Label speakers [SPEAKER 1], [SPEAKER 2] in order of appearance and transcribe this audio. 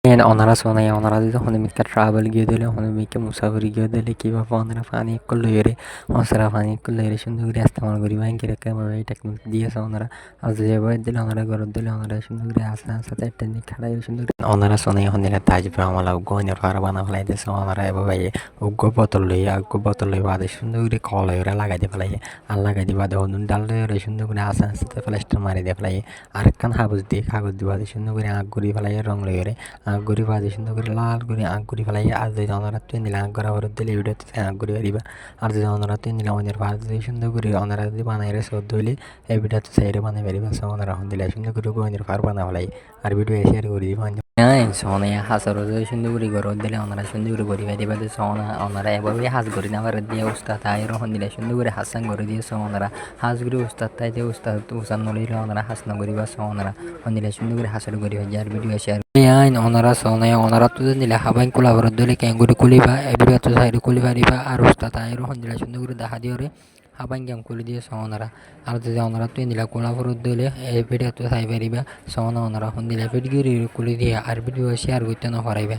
[SPEAKER 1] ওনারা শোনায় ওনারা যখন মিকা ট্রাভেল গিয়ে দিলে ওখানে মিকা মুসাফির গিয়ে দিলে কীভাবে ওনারা পানি করলো এরে ওনারা পানি করলো এরে সুন্দর করে ইস্তেমাল করি ব্যাংকের এই টেকনিক দিয়েছে ওনারা আর যেভাবে দিলে ওনারা গরম দিলে ওনারা সুন্দর করে আস্তে আস্তে টেকনিক খাড়াই সুন্দর ওনারা শোনায় ওখানে তাজবে আমলা গয়নের ফার বানা ফেলাই দিয়েছে ওনারা এভাবে উগ্র বোতল লই বাদে সুন্দর করে কলাই ওরা লাগাই দিয়ে ফেলাই আর লাগাই দিয়ে বাদে হনুন ডাল ওরা সুন্দর করে আস্তে আস্তে প্লাস্টার মারি দিয়ে ফেলাই আরেকখান কাগজ দিয়ে বাদে সুন্দর করে আগ ঘুরি ফেলাই রং লই ওরে আগুরি ভাজি সুন্দর করে লাল করে আগুরি ফেলাই আর যদি অনরা তুই নিলে আগ করা ওর দিলে ভিডিওতে আগুরি পারিবা আর যদি অনরা তুই নিলে অনের ভাত যদি সুন্দর করে অনরা যদি বানাই রে সদ হইলে এই ভিডিওতে সাইডে বানাই পারিবা সো অনরা হন দিলে সুন্দর করে অনের ফার বানা ফেলাই আর ভিডিও শেয়ার করে দিবা সোনে হাসর সুন্দর করে গরম দিলে ওনারা সুন্দর করে গড়ি পারিবা সোনা ওনারা এভাবে হাঁস গড়ি না আবার দিয়ে উস্তাদ তাই রহন দিলে সুন্দর করে হাসান করে দিয়ে সো ওনারা হাঁস করে উস্তাদ তাই দিয়ে উস্তাদ উসান নড়িলে ওনারা হাস না করিবা সো ওনারা হন দিলে সুন্দর করে হাসর করি আর ভিডিও শেয়ার আইন ওনারা সোনায় ওনারা তো নিলে হাবাইন কুলা বরদ দিলে ক্যাঙ্গুরি কুলিবা এবিডিও তো সাইডে কুলি পারিবা আর উস্তাদ আই রহন দিলে সুন্দর করে দেখা দিয়ে হাবাইন গ্যাং কুলি দিয়ে সোনারা আর যদি ওনারা তুই নিলা কোলা বরদ দিলে এই ভিডিও তো সাই পারিবা সোনা ওনারা হন দিলে ভিডিও কুলি দিয়ে আর ভিডিও শেয়ার করতে না পারাইবা